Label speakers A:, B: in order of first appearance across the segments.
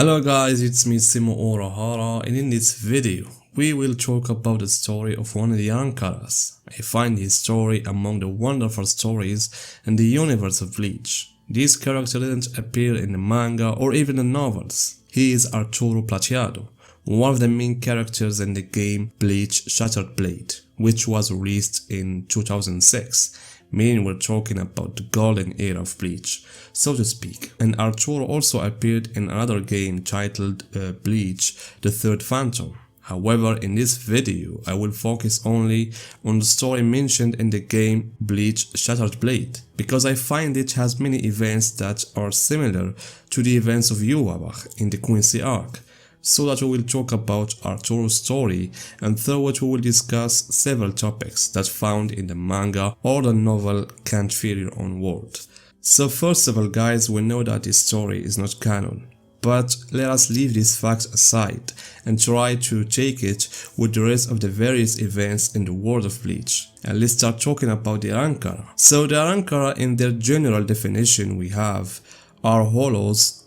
A: Hello guys, it's me Simo Orahara, and in this video we will talk about the story of one of the Arrancaras. I find his story among the wonderful stories in the universe of Bleach. This character didn't appear in the manga or even the novels. He is Arturo Plateado, one of the main characters in the game Bleach Shattered Blade, which was released in 2006. Meaning we're talking about the golden era of Bleach, so to speak. And Arturo also appeared in another game titled Bleach, the Third Phantom. However, in this video, I will focus only on the story mentioned in the game Bleach Shattered Blade, because I find it has many events that are similar to the events of Yamamoto in the Quincy arc. So that we will talk about Arturo's story, and through it we will discuss several topics that found in the manga or the novel Can't Fear Your Own World. So first of all guys, we know that this story is not canon, but let us leave this fact aside and try to take it with the rest of the various events in the world of Bleach. And let's start talking about the Arrancar. So the Arrancar, in their general definition we have, are hollows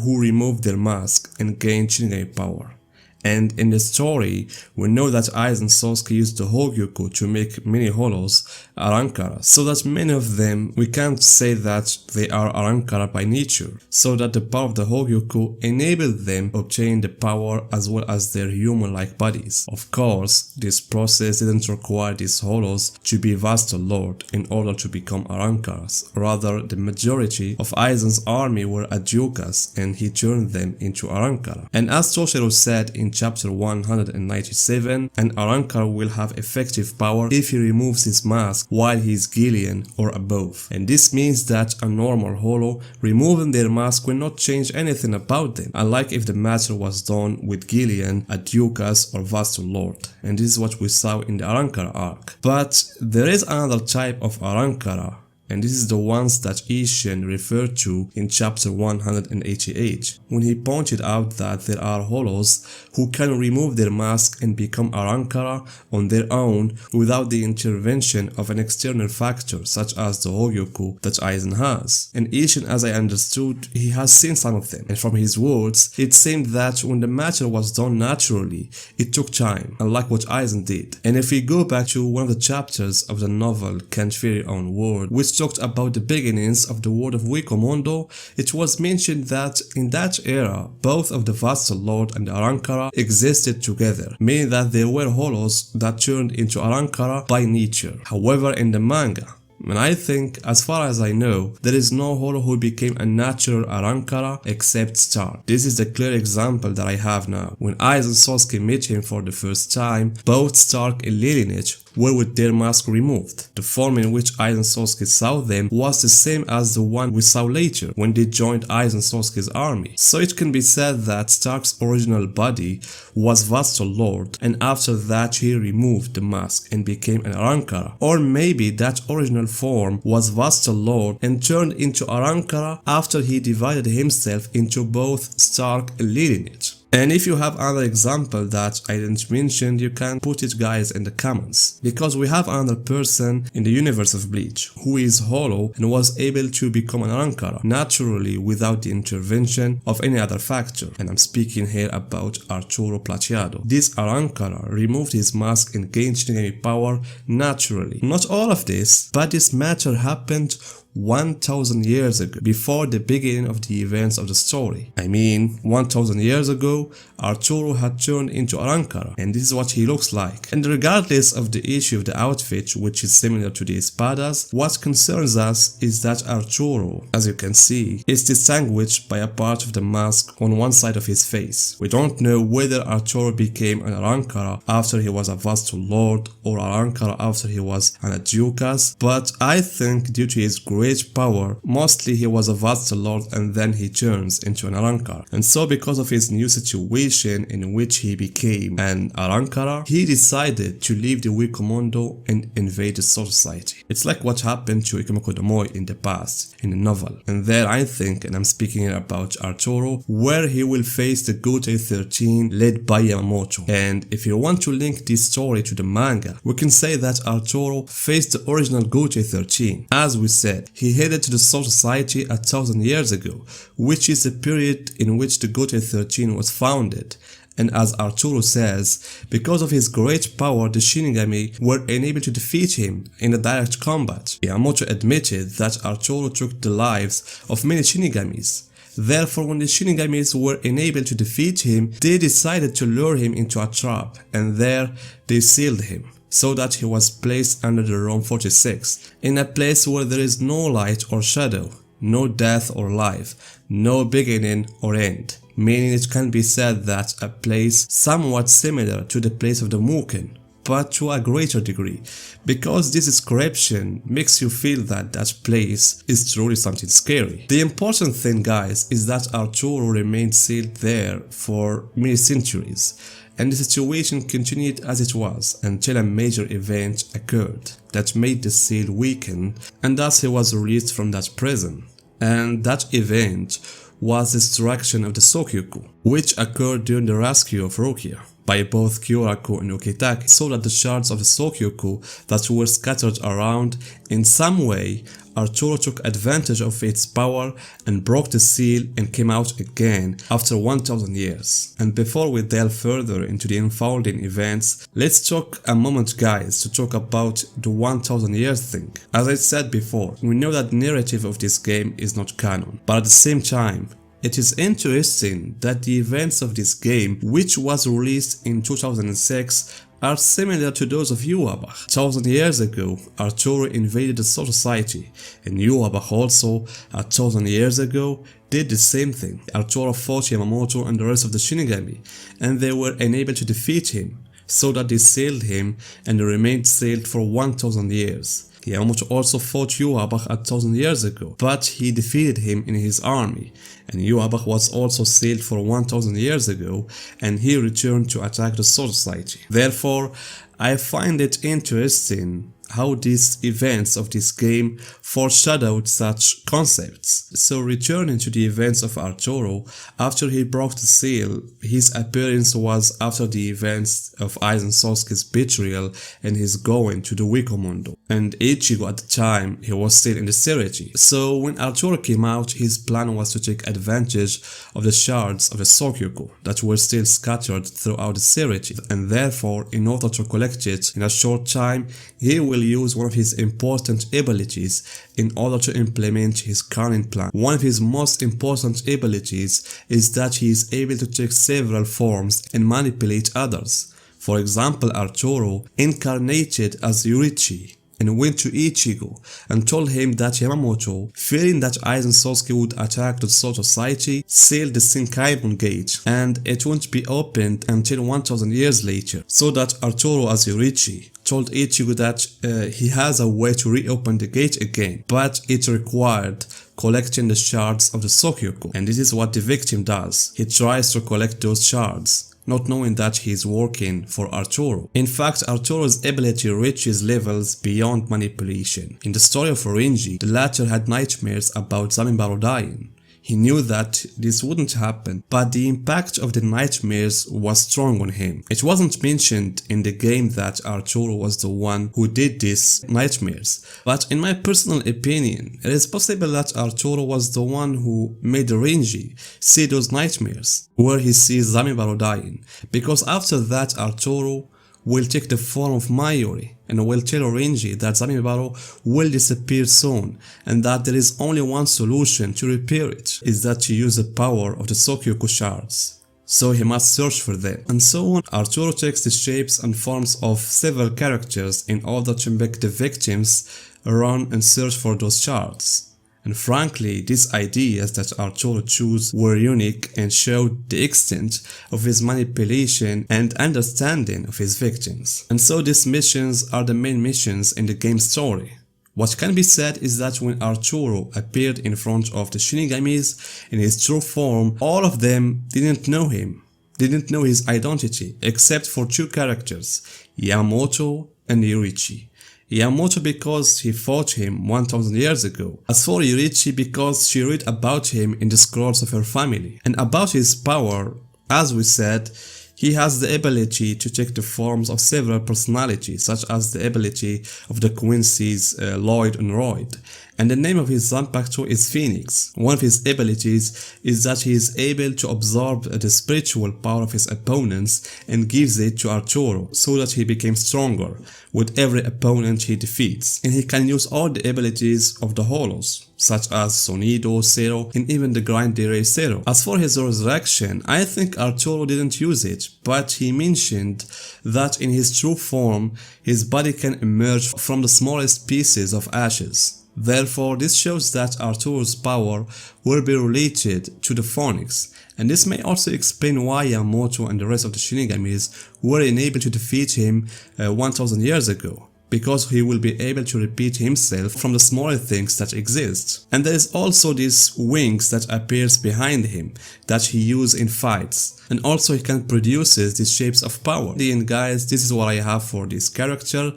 A: who remove their mask and gain Shinigami power. And in the story, we know that Aizen Sasuke used the Hogyoku to make many hollows Arrancar, so that many of them, we can't say that they are Arrancar by nature, so that the power of the Hogyoku enabled them to obtain the power as well as their human-like bodies. Of course, this process didn't require these hollows to be Vaster Lord in order to become Arrancars. Rather, the majority of Aizen's army were Adjukas and he turned them into Arrancar. And as Toshiro said in chapter 197, an Arrancar will have effective power if he removes his mask while he is Gillian or above. And this means that a normal hollow removing their mask will not change anything about them, unlike if the matter was done with Gillian, Adjukas or Vaster Lord. And this is what we saw in the Arrancar arc. But there is another type of Arrancar, and this is the ones that Ishin referred to in chapter 188, when he pointed out that there are hollows who can remove their mask and become Arrancar on their own without the intervention of an external factor such as the Hogyoku that Aizen has. And Ishin, as I understood, he has seen some of them, and from his words, it seemed that when the matter was done naturally, it took time, unlike what Aizen did. And if we go back to one of the chapters of the novel Can't Fear Your Own World, which talked about the beginnings of the world of Wikomondo, it was mentioned that in that era, both of the Vaster Lord and the Arrancar existed together, meaning that there were hollows that turned into Arrancar by nature. However, in the manga, and I think, as far as I know, there is no hollow who became a natural Arrancar except Stark. This is the clear example that I have now. When Aizen Sasuke met him for the first time, both Stark and Lineage were with their mask removed. The form in which Aizen Sasuke saw them was the same as the one we saw later when they joined Aizen Sasuke's army. So it can be said that Stark's original body was Vaster Lord, and after that he removed the mask and became an Arrancar. Or maybe that original form was Vaster Lord and turned into Arrancar after he divided himself into both Stark and Lineage. And if you have another example that I didn't mention, you can put it guys in the comments, because we have another person in the universe of Bleach who is hollow and was able to become an Arrancar naturally without the intervention of any other factor, and I'm speaking here about Arturo Plateado. This Arrancar removed his mask and gained Shinigami power naturally. Not all of this, but this matter happened 1000 years ago, before the beginning of the events of the story. I mean, 1000 years ago, Arturo had turned into Arrancar, and this is what he looks like. And regardless of the issue of the outfit, which is similar to the espadas, what concerns us is that Arturo, as you can see, is distinguished by a part of the mask on one side of his face. We don't know whether Arturo became an Arrancar after he was a Vaster Lord or Arrancar after he was an Adjukas, but I think due to his great power, mostly he was a Vaster Lord and then he turns into an Arrancar. And so because of his new situation in which he became an Arrancar, he decided to leave the Wikomondo and invade the Soul Society. It's like what happened to Ikemoko Domoy in the past, in the novel. And there I think, and I'm speaking here about Arturo, where he will face the Gotei 13 led by Yamamoto. And if you want to link this story to the manga, we can say that Arturo faced the original Gotei 13. As we said, he headed to the Soul Society 1,000 years ago, which is the period in which the Goten 13 was founded. And as Arturo says, because of his great power, the Shinigami were unable to defeat him in a direct combat. Yamamoto admitted that Arturo took the lives of many Shinigamis. Therefore, when the Shinigamis were unable to defeat him, they decided to lure him into a trap, and there they sealed him, so that he was placed under the Room 46, in a place where there is no light or shadow, no death or life, no beginning or end, meaning it can be said that a place somewhat similar to the place of the Muken, but to a greater degree, because this description makes you feel that that place is truly something scary. The important thing, guys, is that Arturo remained sealed there for many centuries, and the situation continued as it was until a major event occurred that made the seal weaken, and thus he was released from that prison. And that event was the destruction of the Sokyoku, which occurred during the rescue of Rukia by both Kyoraku and Ukitake, so that the shards of the Sokyoku that were scattered around, in some way Arturo took advantage of its power and broke the seal and came out again after 1,000 years. And before we delve further into the unfolding events, let's talk a moment, guys, to talk about the 1,000 years thing. As I said before, we know that the narrative of this game is not canon, but at the same time, it is interesting that the events of this game, which was released in 2006, are similar to those of Yamamoto. 1,000 years ago, Arturo invaded the Soul Society, and Yamamoto also, 1,000 years ago, did the same thing. Arturo fought Yamamoto and the rest of the Shinigami, and they were unable to defeat him, so that they sealed him and remained sealed for 1,000 years. Yamamoto also fought Yamamoto 1,000 years ago, but he defeated him in his army, and Yamamoto was also sealed for 1,000 years ago, and he returned to attack the Soul Society. Therefore, I find it interesting how these events of this game foreshadowed such concepts. So returning to the events of Arturo, after he broke the seal, his appearance was after the events of Aizen Sasuke's betrayal and his going to the Wikomundo. And Ichigo at the time, he was still in the Sireti. So when Arturo came out, his plan was to take advantage of the shards of the Sokyoku that were still scattered throughout the Sireti, and therefore, in order to collect it in a short time, he will use one of his important abilities in order to implement his current plan. One of his most important abilities is that he is able to take several forms and manipulate others. For example, Arturo incarnated as Yorichi and went to Ichigo and told him that Yamamoto, fearing that Aizen Sasuke would attack the Soul Society, sealed the Senkaimon gate and it won't be opened until 1,000 years later. So that Arturo as Yorichi told Ichigo that he has a way to reopen the gate again, but it required collecting the shards of the Sokyoku, and this is what the victim does. He tries to collect those shards, not knowing that he is working for Arturo. In fact, Arturo's ability reaches levels beyond manipulation. In the story of Orenji, the latter had nightmares about Zamimaro dying. He knew that this wouldn't happen, but the impact of the nightmares was strong on him. It wasn't mentioned in the game that Arturo was the one who did these nightmares, but in my personal opinion, it is possible that Arturo was the one who made Renji see those nightmares, where he sees Zamimaro dying, because after that Arturo will take the form of Mayuri and will tell Renji that Zamimaro will disappear soon and that there is only one solution to repair it, is that to use the power of the Sokyoku shards. So he must search for them. And so on, Arturo takes the shapes and forms of several characters in order to make the victims run and search for those shards. And frankly, these ideas that Arturo chose were unique and showed the extent of his manipulation and understanding of his victims. And so these missions are the main missions in the game story. What can be said is that when Arturo appeared in front of the Shinigamis in his true form, all of them didn't know him, didn't know his identity, except for two characters, Yamamoto and Yorichi. Yamamoto because he fought him 1,000 years ago. As for Yorichi because she read about him in the scrolls of her family. And about his power, as we said, He has the ability to take the forms of several personalities, such as the ability of the Quincy's Lloyd and Royd. And the name of his Zanpakuto is Phoenix. One of his abilities is that he is able to absorb the spiritual power of his opponents and gives it to Arturo so that he becomes stronger with every opponent he defeats. And he can use all the abilities of the Holos, such as Sonido, Zero, and even the Grindere Zero. As for his resurrection, I think Arturo didn't use it, but he mentioned that in his true form, his body can emerge from the smallest pieces of ashes. Therefore, this shows that Arturo's power will be related to the Phoenix, and this may also explain why Yamamoto and the rest of the Shinigamis were unable to defeat him 1000 years ago, because he will be able to repeat himself from the smaller things that exist. And there is also these wings that appears behind him that he uses in fights, and also he can produce these shapes of power. And guys, this is what I have for this character.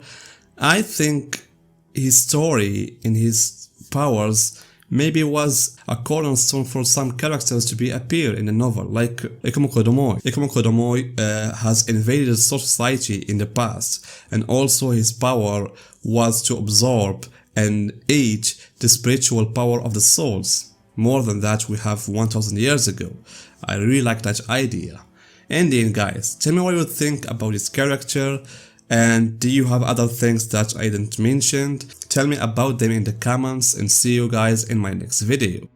A: I think his story and his powers maybe was a cornerstone for some characters to be appear in the novel, like Ikamoko Domoi. Ikamoko Domoi has invaded society in the past, and also his power was to absorb and eat the spiritual power of the souls. More than that we have 1000 years ago. I really like that idea. And then guys, tell me what you think about this character. And do you have other things that I didn't mention? Tell me about them in the comments, and see you guys in my next video.